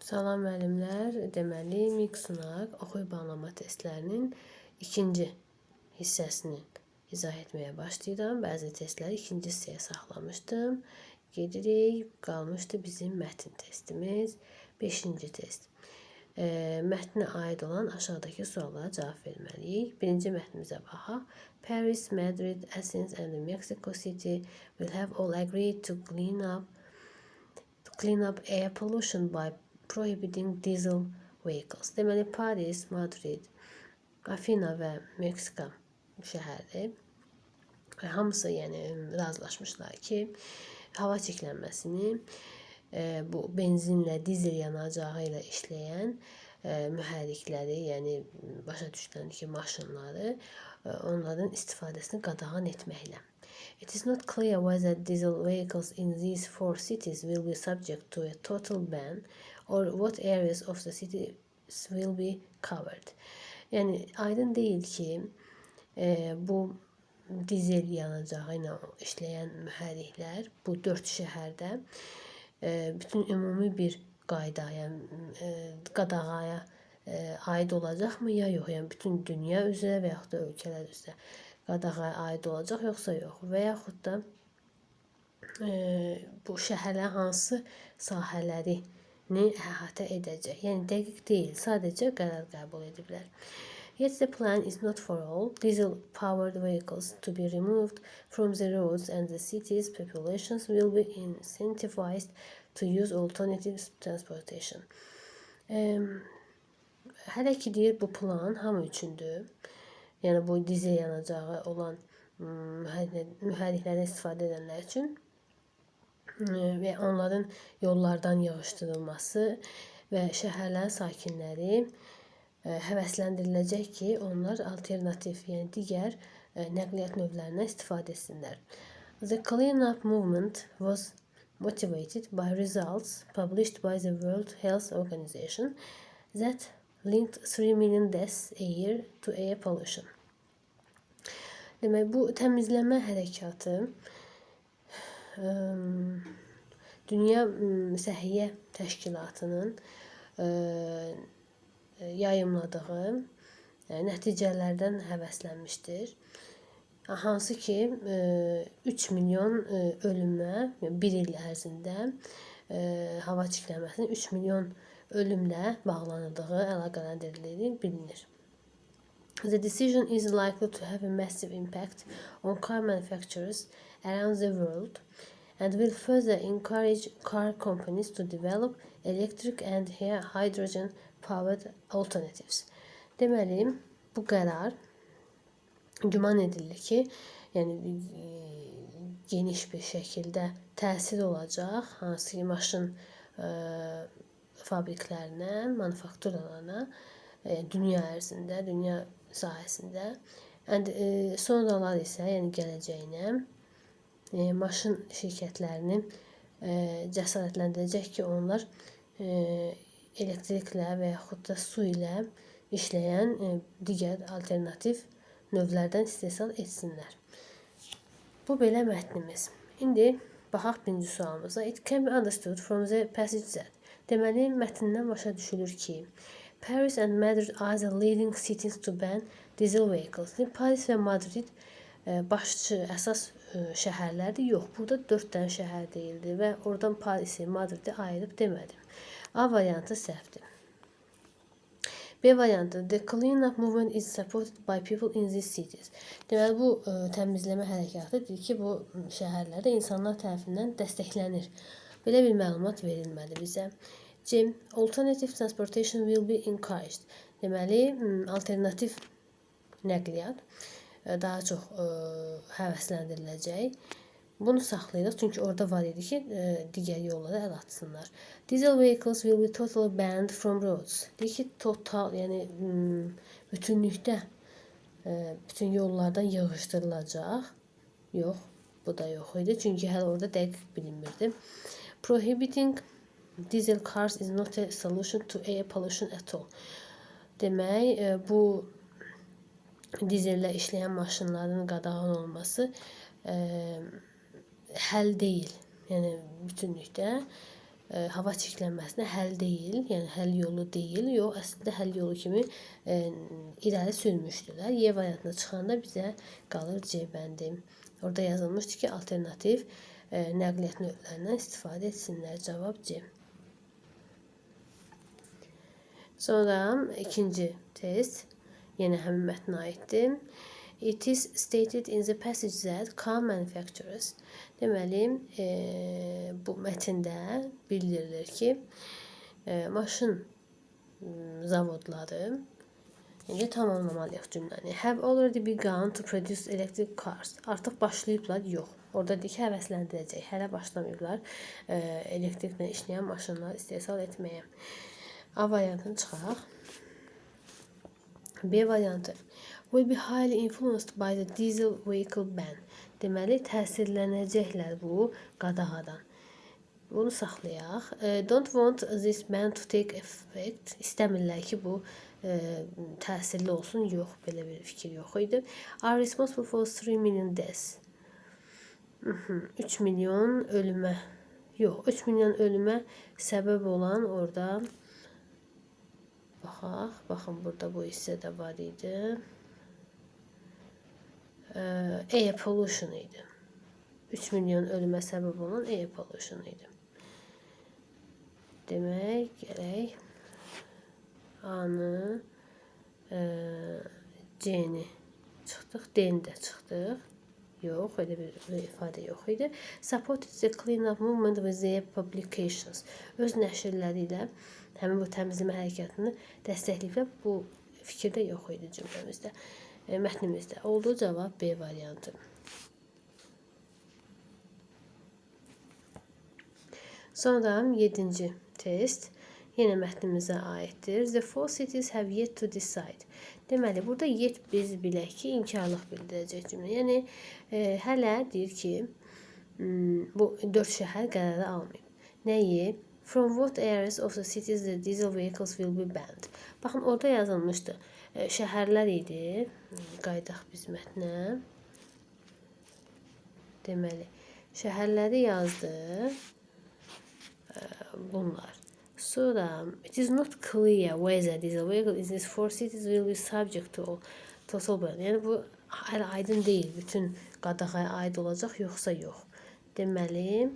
Salam müəllimlər, deməli miq-sınaq oxuyub anlama testlərinin ikinci hissəsini izah etməyə başlayıram. Bəzi testləri ikinci hissəyə saxlamışdım. Gedirik, qalmışdı bizim mətn testimiz, 5-ci test. Mətnə aid olan aşağıdakı suallara cavab verməliyik. Birinci mətnimizə baxaq. Paris, Madrid, Athens and Mexico City will have all agreed to clean up air pollution by prohibiting diesel vehicles. Deməli, Paris, Madrid, Afina və Meksika şəhəri hamısı razılaşmışlar ki, hava çirklənməsini bu benzinlə, dizel yanacağı ilə işləyən mühərrikləri, yəni başa düşülən ki, maşınları, onların istifadəsini qadağan etməklə. It is not clear whether diesel vehicles in these four cities will be subject to a total ban or what areas of the cities will be covered. Yəni aydın deyil ki, bu dizel yanacağı ilə işləyən mühərriklər bu 4 şəhərdə bütün ümumi bir qaydaya, qadağaya aid olacaqmı ya yox? Yəni bütün dünya üzrə və yaxud da ölkələr üzrə qadağaya aid olacaq yoxsa yox? Və yaxud da bu şəhərlər hansı sahələri əhatə edəcək? Yəni dəqiq deyil, sadəcə qərar qəbul ediblər. Yet the plan is not for all diesel-powered vehicles to be removed from the roads and the city's populations will be incentivized to use alternative transportation. Hələ ki deyir, bu plan hamı üçündür. Yəni bu dizel yanacağı olan mühərriklərdən istifadə edənlər üçün və onların yollardan yığışdırılması və şəhərlərin sakinləri həvəsləndiriləcək ki, onlar alternativ, yəni digər nəqliyyat növlərindən istifadə etsinlər. The clean-up movement was motivated by results published by the World Health Organization that linked 3 million deaths a year to air pollution. Demək, bu təmizləmə hərəkatı Dünya Səhiyyə Təşkilatının yayımladığı nəticələrdən həvəslənmişdir. Hansı ki 3 milyon ölümə, bir il ərzində hava çirklənməsinin 3 milyon ölümlə bağlanıldığı əlaqələndirildiyi bilinir. The decision is likely to have a massive impact on car manufacturers around the world and will further encourage car companies to develop electric and hydrogen-powered alternatives. Deməli, bu qərar güman edilir ki, yəni geniş bir şəkildə təsir olacaq hansı ki maşın fabriklərinə, manufakturalarına dünya ərzində, dünya sahəsində. Sonralar isə, yəni gələcəyinə maşın şirkətlərini cəsarətləndirəcək ki, onlar elektriklə və yaxud da su ilə işləyən digər alternativ növlərdən istehsal etsinlər. Bu belə mətnimiz. İndi baxaq birinci sualımıza. It can be understood from the passage that. Deməli, mətndən başa düşülür ki, Paris and Madrid are the leading cities to ban diesel vehicles. Paris və Madrid başçı, əsas şəhərlərdir. Yox, burada 4 dənə şəhər deyildi və oradan Parisi, Madridi ayırıb demədim. A variantı səhvdir. B variantı, the clean-up movement is supported by people in these cities. Deməli, bu təmizləmə hərəkatı deyir ki, bu şəhərlərdə insanlar tərəfindən dəstəklənir. Belə bir məlumat verilmədi bizə. C. Alternative transportation will be encouraged. Deməli, alternativ nəqliyyat daha çox həvəsləndiriləcək. Bunu saxlayırıq, çünki orada var idi ki, digər yollara əl atsınlar. Diesel vehicles will be totally banned from roads. Deyir ki, total, yəni bütünlükdə bütün yollardan yığışdırılacaq. Yox, bu da yox idi, çünki hələ orada dəqiq bilinmirdi. Prohibiting diesel cars is not a solution to air pollution at all. Demək, bu dizellə işləyən maşınların qadağan olması həll deyil. Yəni bütünlükdə hava çirklənməsinə həll deyil, yəni həll yolu deyil. Yox, əslində həll yolu kimi irəli sürmüşdülər. Y variantına çıxanda bizə qalır C bəndi. Orada yazılmışdı ki, alternativ nəqliyyat növlərindən istifadə etsinlər. Cavab C. Sonra ikinci test yenə həmin mətnə aiddir. It is stated in the passage that car manufacturers. Deməli, bu mətndə bildirilir ki, maşın zavodları, indi tamamlamalıyıq cümləni. Have already begun to produce electric cars. Artıq başlayıblar, yox. Orada deyir ki, həvəsləndirəcək. Hələ başlamayıblar elektriklə işləyən maşınlar istehsal etməyə. A variantını çıxaq. B variantı. Will be highly influenced by the diesel vehicle ban. Deməli, təsirlənəcəklər bu qadağadan. Bunu saxlayaq. Don't want this ban to take effect. İstəmirlər ki, bu təsirli olsun. Yox, belə bir fikir yox idi. Are responsible for 3 million deaths. 3 milyon ölümə. Yox, 3 milyon ölümə səbəb olan orada baxaq. Baxın, burada bu hissədə var idi. Air pollution idi. 3 milyon ölümə səbəb olan air pollution idi. Demək, gələk A-nı, C-ni çıxdıq, D-ni də çıxdıq. Yox, elə bir ifadə yox idi. Supported the clean-up movement with their publications. Öz nəşrləri ilə həmin bu təmizləmə hərəkatını dəstəkləyiblər. Bu fikirdə yox idi cümləmizdə. Mətnimizdə olduğu cavab B variantı. Sonra 7-ci test yenə mətnimizə aiddir. The four cities have yet to decide. Deməli, burada yet biz bilək ki, inkarlıq bildirəcək cümlə. Yəni, hələ deyir ki, bu 4 şəhər qərarı almayıb. Nəyi? From what areas of the cities the diesel vehicles will be banned. Baxın, orada yazılmışdı. Şəhərlər idi. Qaydaq biz mətnə. Deməli, şəhərləri yazdı. Bunlar. Sonra, it is not clear whether diesel vehicle in these four cities will be subject to total ban. Yəni, bu hələ aydın deyil. Bütün qadağaya aid olacaq, yoxsa yox. Deməli,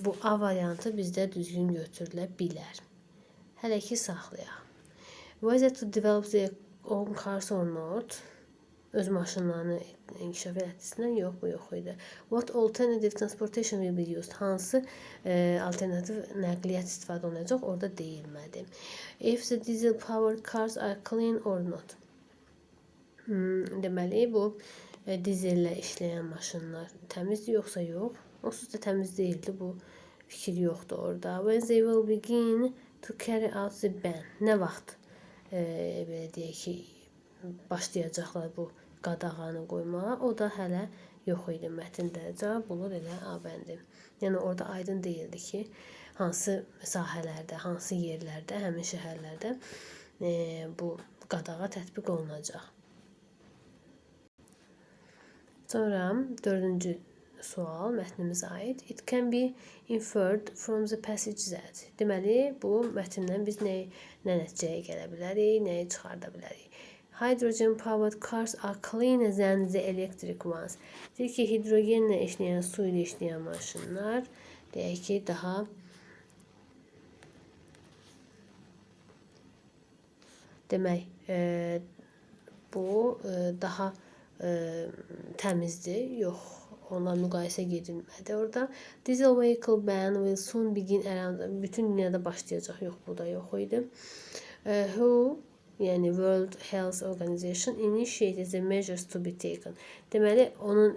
bu A variantı bizdə düzgün götürülə bilər. Hələ ki, saxlayaq. Whether to develop their own cars or not. Öz maşınlarını inkişaf etdisindən yox, bu yox idi. What alternative transportation will be used? Hansı alternativ nəqliyyat istifadə olunacaq? Orada deyilmədi. If the diesel powered cars are clean or not? Deməli, bu dizellə işləyən maşınlar təmizdir, yoxsa yox? Onsuz da təmiz deyildi, bu fikir yoxdur orada. When they will begin to carry out the ban. Nə vaxt belə deyək ki, başlayacaqlar bu qadağanı qoymağa? O da hələ yox idi mətndə. Cavab olur elə A bəndi. Yəni, orada aydın deyildi ki, hansı sahələrdə, hansı yerlərdə, həmin şəhərlərdə bu qadağa tətbiq olunacaq. Sonra 4-cü sual mətnimizə aid. It can be inferred from the passage that. Deməli, bu mətndən biz nə nəticəyə gələ bilərik, nəyi çıxarda bilərik? Hydrogen powered cars are cleaner than the electric ones. Deyir ki, hidrogenlə işləyən, su ilə işləyən maşınlar deyək ki, daha demək, bu daha təmizdir. Yox, onunla müqayisə gedilmədi orada. Diesel vehicle ban will soon begin around. Bütün dünyada başlayacaq. Yox, bu da yox idi. Who, yəni World Health Organization initiated the measures to be taken. Deməli, onun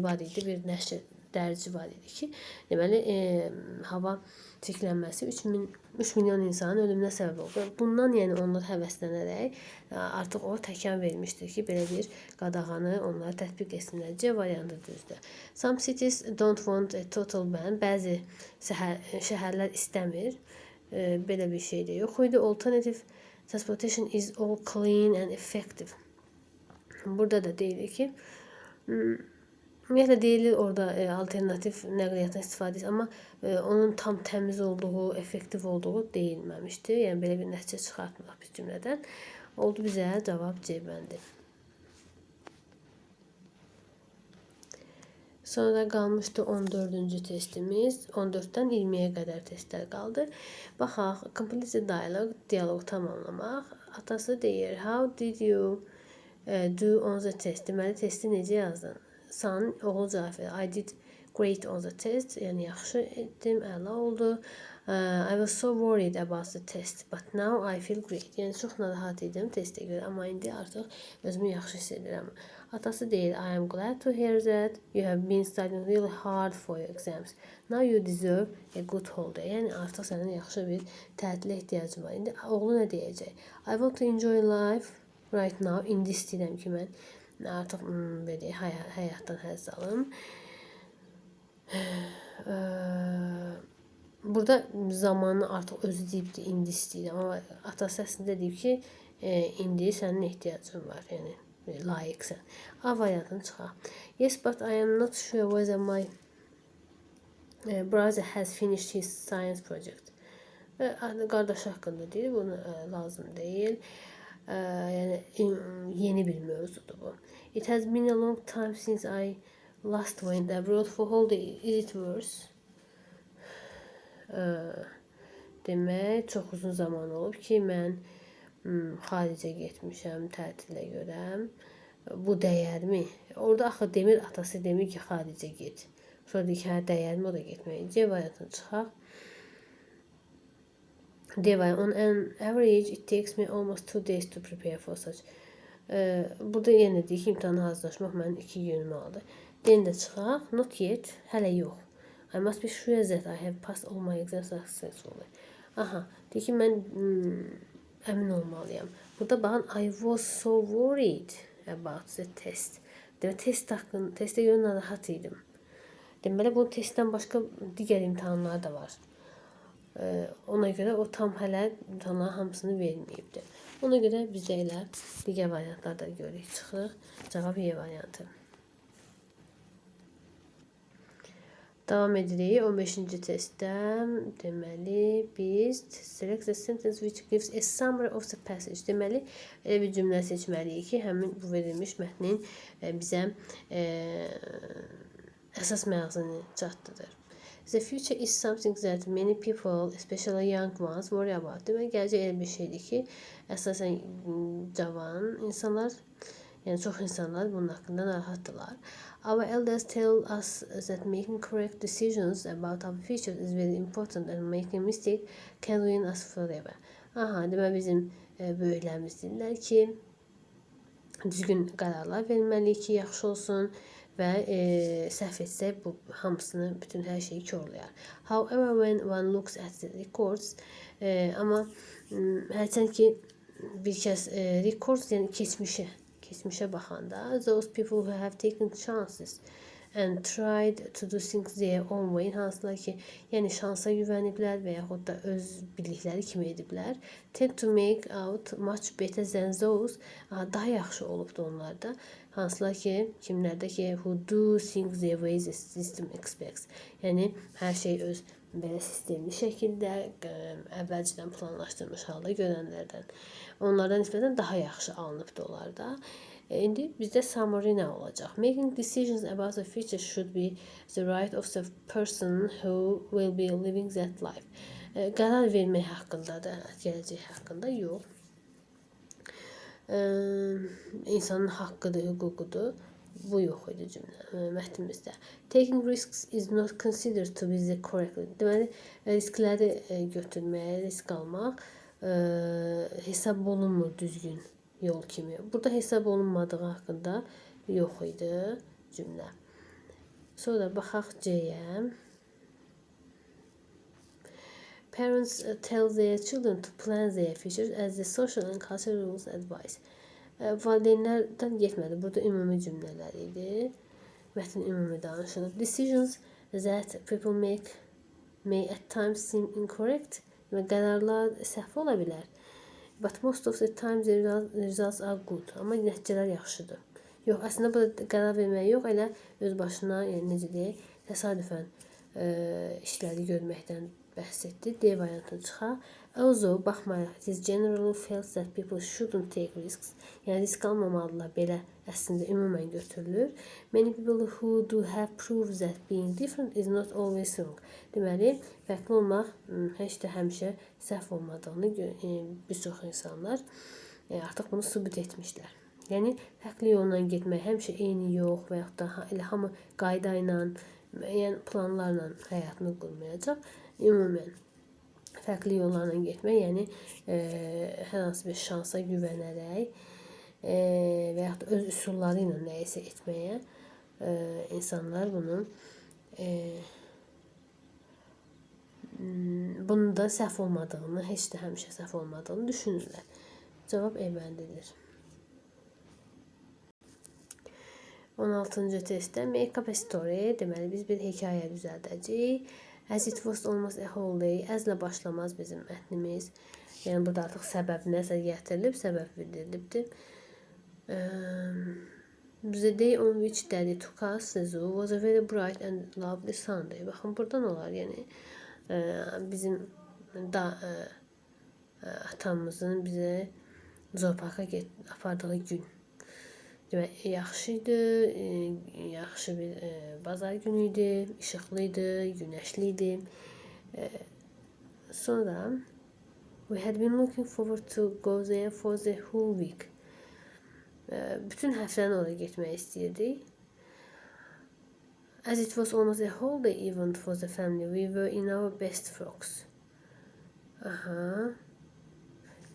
var idi, bir nəşr dərci var idi ki, deməli, hava çirklənməsi 3 milyon insanın ölümünə səbəb oldu. Bundan, yəni onlar həvəslənərək artıq o təkan vermişdir ki, belə bir qadağanı onlara tətbiq etsinlər. C variantı düzdür. Some cities don't want a total ban. Bəzi şəhərlər istəmir. Belə bir şey də yox idi. Alternative transportation is all clean and effective. Burada da deyilir ki, Ümumiyyətlə deyilir orada alternativ nəqliyyatdan istifadə edir, amma onun tam təmiz olduğu, effektiv olduğu deyilməmişdi. Yəni belə bir nəticə çıxartmırıq biz cümlədən. Oldu bizə cavab C bəndi. Sonra qalmışdı 14-cü testimiz. 14-dən 20-yə qədər testlər qaldı. Baxaq, complete dialogue, dialoq tamamlamaq. Atası deyir, how did you do on the test? Deməli, testi necə yazdın? Son, oğul cavab verir, I did great on the test. Yəni, yaxşı etdim, əla oldu. I was so worried about the test, but now I feel great. Yəni, çox narahat idim testə görə, amma indi artıq özümü yaxşı hiss edirəm. Atası deyir, I am glad to hear that you have been studying really hard for your exams. Now you deserve a good holiday. Yəni artıq sənin yaxşı bir tətilə ehtiyacın var. İndi oğlu nə deyəcək? I want to enjoy life right now. İndi istəyirəm ki, mən artıq belə həyatdan həzz alım. Burada zamanı artıq özü deyibdi, indi istəyirəm. Amma atası əslində deyib ki, indi sənin ehtiyacın var. Yəni layiqsən. A variantını çıxaq. Yes, but I am not sure whether my brother has finished his science project. Qardaş haqqında deyil, bunu lazım deyil. Yəni yeni bir mövzudur bu. It has been a long time since I last went abroad for holiday. Is it worse? Demək, çox uzun zaman olub ki, mən xaricə getmişəm tətilə görə. Bu dəyərmi? Orada axı demir, atası demir ki, xaricə get. Sonra deyir ki, hə, dəyərmi o da getməyə? C variantını çıxaq. D variant, on an average it takes me almost 2 days to prepare for such. Burada yenə deyir ki, imtahana hazırlaşmaq mənim 2 günümü aldı. D-ni də çıxaq. Not yet, hələ yox. I must be sure that I have passed all my exams successfully. Aha, deyir ki, mən əmin olmalıyam. Burada baxın, I was so worried about the test. Demək, testə görə narahat idim. Deməli, bu testdən başqa digər imtahanlar da var. Ona görə o tam hələ imtahanların hamısını verməyibdi. Ona görə biz də elə digər variantlarda görürük, çıxırıq. Cavab Y variantı. Davam edirik 15-ci testdən. Deməli, biz select the sentence which gives a summary of the passage. Deməli, elə bir cümlə seçməliyik ki, həmin bu verilmiş mətnin bizə əsas məğzini çatdırır. The future is something that many people, especially young ones, worry about. Deməli, gələcək elə bir şeydir ki, əsasən cavan insanlar, yəni çox insanlar bunun haqqında narahatdırlar. Our elders tell us that making correct decisions about our future is very important and making a mistake can ruin us forever. Aha, demək bizim böyüklərimiz deyirlər ki, düzgün qərarlar verməliyik ki, yaxşı olsun və səhv etsək bu hamısını, bütün hər şeyi korlayar. However, when one looks at the records, amma hərçənd ki bir kəs records, yəni keçmişə baxanda, those people who have taken chances and tried to do things their own way, hansılar ki, yəni şansa güvəniblər və yaxud da öz bildikləri kimi ediblər, tend to make out much better than those, daha yaxşı olubdu onlarda, hansılar ki, kimlərdə ki, who do things their way the system expects. Yəni, hər şey öz belə sistemli şəkildə, əvvəlcədən planlaşdırmış halda görənlərdən. Onlardan nisbətən daha yaxşı alınıbdı onlarda. İndi bizdə summary nə olacaq? Making decisions about the future should be the right of the person who will be living that life. Qərar vermək haqqındadır, gələcək haqqında yox. İnsanın haqqıdır, hüququdur. Bu yox idi cümlə mətnimizdə. Taking risks is not considered to be the correct. Deməli, riskləri götürmək, risk almaq hesab olunmur düzgün yol kimi. Burada hesab olunmadığı haqqında yox idi cümlə. Sonra baxaq C-yə. Parents tell their children to plan their futures as the social and cultural rules advise. Valideynlərdən getmədi. Burada ümumi cümlələr idi. Mətn ümumi danışılır. Decisions that people make may at times seem incorrect. Qərarlar səhv ola bilər. But most of the time the results are good. Amma nəticələr yaxşıdır. Yox, əslində burada qərar vermək yox, elə öz başına, yəni necə deyək, təsadüfən işləri görməkdən bəhs etdi. D variantı çıxar. Although, baxmayaraq, it is generally felt that people shouldn't take risks. Yəni risk almamalılar belə əslində ümumən götürülür. Many people who do have proved that being different is not always wrong. Deməli, fərqli olmaq heç də həmişə səhv olmadığını bir çox insanlar artıq bunu sübut etmişlər. Yəni fərqli yolla getmək həmişə eyni yox və yaxud da elə hamı qayda ilə, müəyyən planlarla həyatını qurmayacaq. Ümumən fərqli yollarla getmək, yəni hər hansı bir şansa güvənərək və yaxud da öz üsulları ilə nəyisə etməyə insanlar bunun da səhv olmadığını, heç də həmişə səhv olmadığını düşünürlər. Cavab E bəndidir. 16-cı testdə make up a story, deməli biz bir hekayə düzəldəcəyik. As it was almost a whole day, as-lə başlamaz bizim mətnimiz. Yəni burada artıq səbəb nəsə gətirilib, səbəb bildirilibdir. The day on which Daddy took us to zoo was a very bright and lovely Sunday. Baxın, buradan olar, yəni bizim atamızın bizə zooparka apardığı gün. Demək, yaxşı idi, yaxşı bir bazar günü idi, işıqlı idi, günəşli idi. Sonra, we had been looking forward to go there for the whole week. Bütün həftəni oraya getmək istəyirdik. As it was almost a whole day event for the family, we were in our best frocks.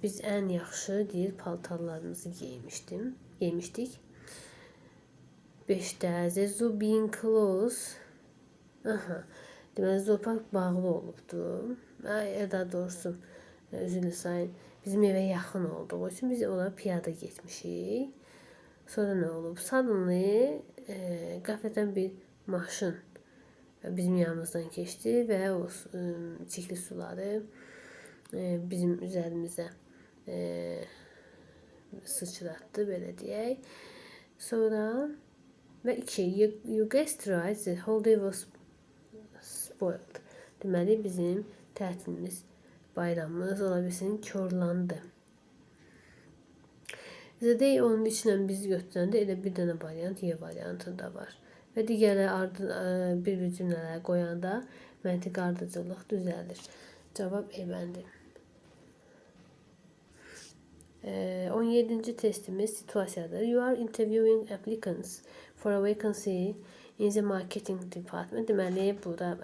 Biz ən yaxşı deyir paltarlarımızı giymişdik. 5-də the zoo being close. Deməli zoopark bağlı olubdu. Daha doğrusu üzrlü sayın bizim evə yaxın olduğu üçün biz onlara piyada getmişik. Sonra nə olub? Suddenly qəflətən bir maşın bizim yanımızdan keçdi və o çirkli suları bizim üzərimizə sıçratdı, belə deyək. Sonra və 2, you guessed right, the whole day was spoiled. Deməli bizim tətilimiz, bayramımız ola bilsin korlandı. The day onun içlə biz götürəndə elə bir dənə variant Y variantı da var. Və digərləri bir-bir cümlələri qoyanda məntiqi ardıcıllıq düzəlir. Cavab E bəndi. 17-ci testimiz situasiyadır. You are interviewing applicants for a vacancy in the marketing department. Deməli, burada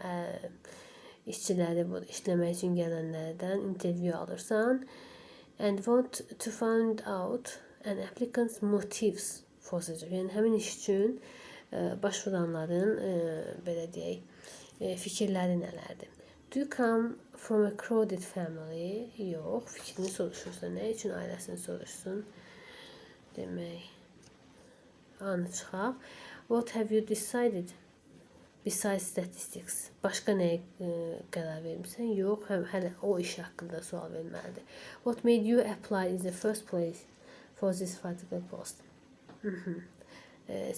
işçiləri, işləmək üçün gələnlərdən interview alırsan. And want to find out an applicant's motives for the job. Yəni, həmin iş üçün başvuranların, belə deyək, fikirləri nələrdir? Do you come from a crowded family? Yox, fikrini soruşursan. Nə üçün ailəsini soruşsun? Demək, anı çıxaq. What have you decided besides statistics? Başqa nəyə qərar vermirsən? Yox, hələ o iş haqqında sual verməlidir. What made you apply in the first place for this particular post?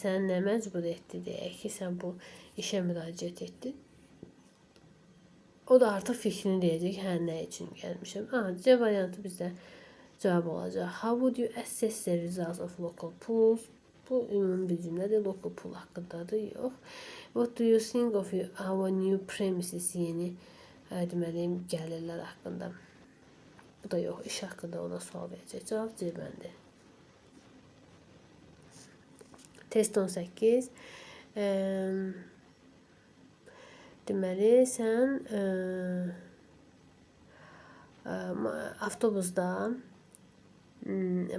Səni nə məcbur etdi deyək ki, sən bu işə müraciət etdin? O da artıq fikrini deyəcək, nə üçün gəlmişəm. C variantı bizdə cavab olacaq. How would you assess the results of local polls? Bu ümumi bir cümlədir, local poll haqqındadır, yox. What do you think of our new premises? Yeni, deməli, gəlirlər haqqında. Bu da yox, iş haqqında ona sual verəcək. Cavab C bəndi. Test 18. Deməli, sən avtobusda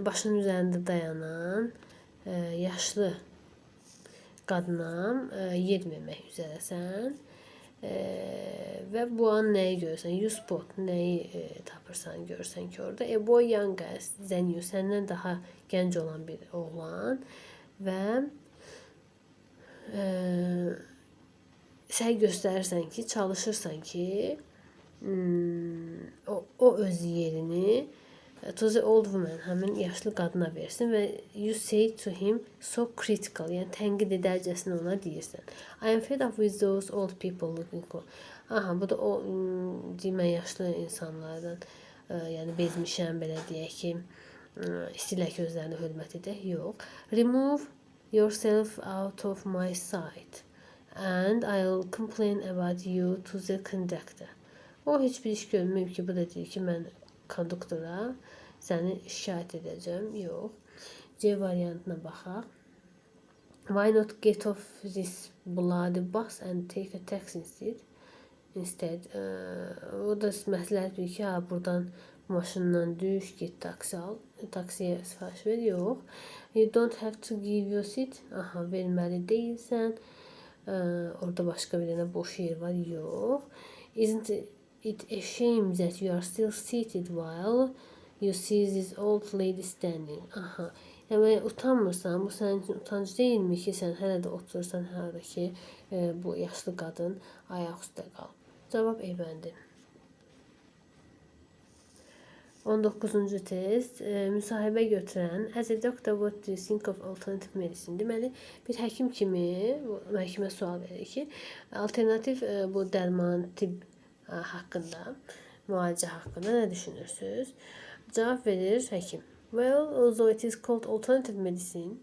başının üzərində dayanan yaşlı qadına yer vermək üzərəsən və bu an nəyi görürsən? You spot, nəyi tapırsan, görürsən ki, orada. A boy younger than you, səndən daha gənc olan bir oğlan və sən göstərirsən ki, çalışırsan ki, o öz yerini To the old woman, həmin yaşlı qadına versin və you say to him so critical, yəni tənqid edərcəsinə ona deyirsən. I am fed up with those old people looking cool. Aha, bu da o demə yaşlı insanlardan, yəni bezmişəm belə deyək ki, istəyirlər ki, özlərinə hörmət edək. Yox. Remove yourself out of my sight and I'll complain about you to the conductor. O heç bir iş görməyib ki, bu da deyir ki, mən konduktora səni şikayət edəcəm. Yox. C variantına baxaq. Why not get off this bloody bus and take a taxi instead? O da məsləhət verir ki, buradan maşından düş, get taksi al. Taksiyə sifariş ver. Yox. You don't have to give your seat. Aha, verməli deyilsən. Orada başqa bir dənə boş yer var. Yox. Isn't it a shame that you are still seated while you see this old lady standing? Aha. Yəni utanmırsan, bu sənin üçün utanc deyilmi ki, sən hələ də oturursan harada ki, bu yaşlı qadın ayaq üstə qalıb. Cavab E bəndi. 19-cu test. Müsahibə götürən. As a doctor, what do you think of alternative medicine? Deməli, bir həkim kimi məhkəmə sual verir ki, alternativ bu dərman, tibb haqqında, müalicə haqqında nə düşünürsünüz? Cavab verir həkim. Well, although it is called alternative medicine,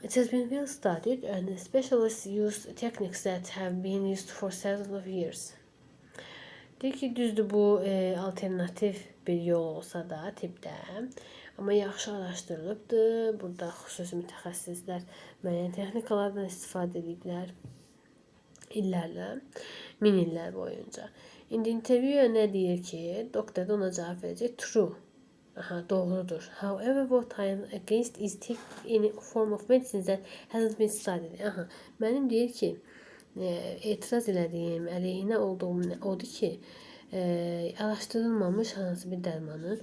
it has been well studied and specialists use techniques that have been used for thousands of years. Deyir ki, düzdür bu alternativ bir yol olsa da tibbdə, amma yaxşı araşdırılıbdır. Burada xüsusi mütəxəssislər müəyyən texnikalardan istifadə ediblər illərlə, min illər boyunca. İndi interviewer nə deyir ki, doktor da ona cavab verəcək, true. Aha, doğrudur. However, what I am against is taking any form of medicine that hasn't been studied. Aha, mənim deyir ki, etiraz elədiyim, əleyhinə olduğum odur ki, araşdırılmamış hansı bir dərmanı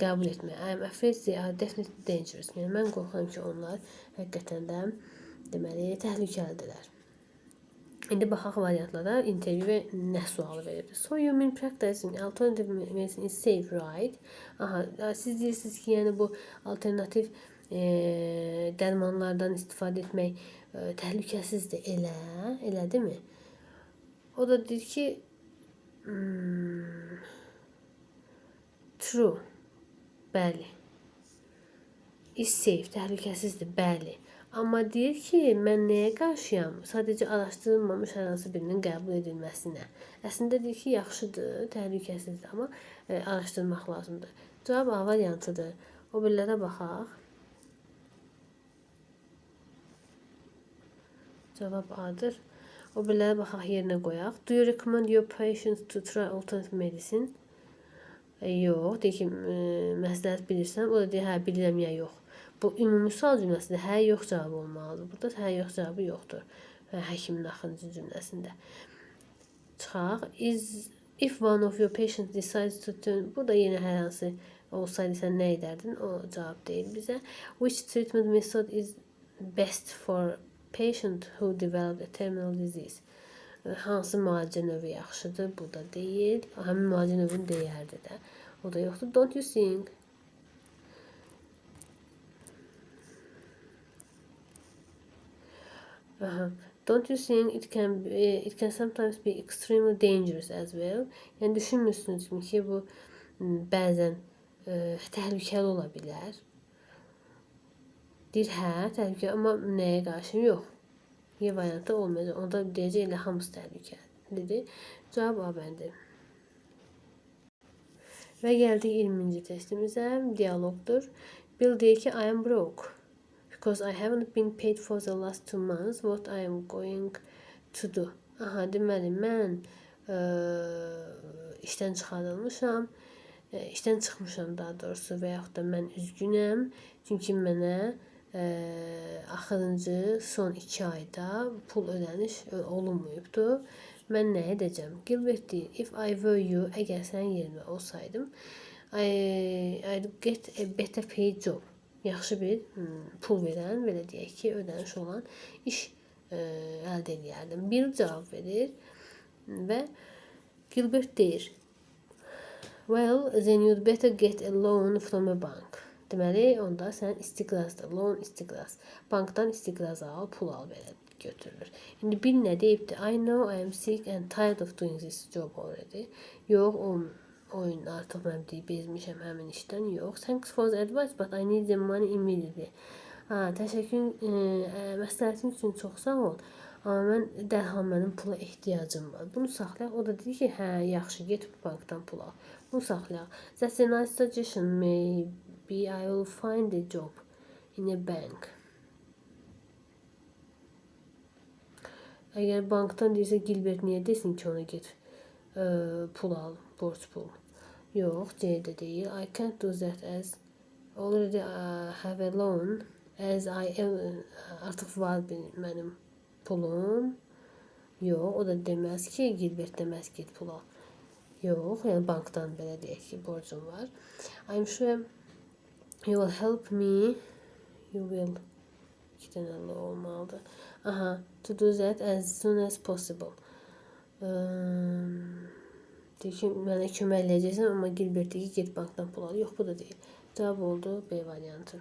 qəbul etmək. I am afraid they are definitely dangerous. Yəni, mən qorxuram ki, onlar həqiqətən də deməli, təhlükəlidirlər. İndi baxaq variantlara, interview nə sualı verir. So you mean practicing alternative medicine is safe, right? Aha, siz deyirsiniz ki, yəni bu alternativ dərmanlardan istifadə etmək təhlükəsizdir, elə deyilmi? O da deyir ki, true, bəli. Is safe, təhlükəsizdir, bəli. Amma deyir ki, mən nəyə qarşıyam? Sadəcə araşdırılmamış hər hansı birinin qəbul edilməsinə. Əslində deyir ki, yaxşıdır, təhlükəsizdir, amma araşdırmaq lazımdır. Cavab A variantıdır. O birlərə baxaq. Cavab A'dır. O birlərə baxaq, yerinə qoyaq. Do you recommend your patients to try alternative medicine? Yox, deyir ki, məsləhət bilirsən. O da deyir, hə, bilirəm ya yox. Bu ümumi sual cümləsində hə, yox cavabı olmalıdır. Burada hə, yox cavabı yoxdur. Həkimin axırıncı cümləsində. Çıxaq. If one of your patients decides to turn... Burada yenə hər hansı olsaydı sən nə edərdin? O cavab deyil bizə. Which treatment method is best for patient who developed a terminal disease? Hansı müalicə növü yaxşıdır? Bu da deyil. Həmin müalicə növünü deyərdi də. O da yoxdur. Don't you think? Don't you think it can sometimes be extremely dangerous as well? Yəni düşünmürsünüz ki, bu bəzən təhlükəli ola bilər. Deyir, hə, təhlükəli, amma nəyə qarşı yox. Y variantı olmayacaq. Onda deyəcək, elə hamısı təhlükəlidir. Cavab A bəndi. Və gəldik 20-ci testimizə. Dialoqdur. Bill deyir ki, I am broke. Because I haven't been paid for the last 2 months, what I am going to do? Aha, deməli, mən işdən çıxarılmışam, işdən çıxmışam daha doğrusu və yaxud da mən üzgünəm, çünki mənə axırıncı son 2 ayda pul ödəniş olunmayıbdır. Mən nə edəcəm? Gilbert deyir, if I were you, əgər sənin yerində olsaydım, I'd get a better paid job. Yaxşı bir pul verən, belə deyək ki, ödəniş olan iş əldə edərdim. Bill cavab verir və Gilbert deyir, Well, then you'd better get a loan from a bank. Deməli, onda sən istiqrazdır. Loan istiqraz. Bankdan istiqraz al, pul al belə götürülür. İndi bir nə deyibdi? I know I am sick and tired of doing this job already. Yox, o oyun artıq mən deyib bezmişəm həmin işdən. Yox. Thanks for the advice, but I need the money immediately. Təşəkkür, məsləhətin üçün çox sağ ol. Amma mən dərhal mənim pula ehtiyacım var. Bunu saxlayaq. O da dedi ki, hə, yaxşı, get bankdan pul al. Bunu saxlayaq. That's a nice suggestion. Maybe I will find a job in a bank. Əgər bankdan deyirsə, Gilbert niyə desin ki, ona get pul al, borc pul. Yox, C də deyil. I can't do that as already have a loan as I am artıq var mənim pulum. Yox, o da deməz ki, Gilbert deməz ki, pul al. Yox, yəni bankdan belə deyək ki, borcum var. I'm sure you will help me. You will. 2 dənə L olmalıdır. Aha, to do that as soon as possible. Deyir ki, mənə kömək eləyəcəksən, amma Gilbert deyir ki, get bankdan pul al. Yox, bu da deyil. Cavab oldu B variantı.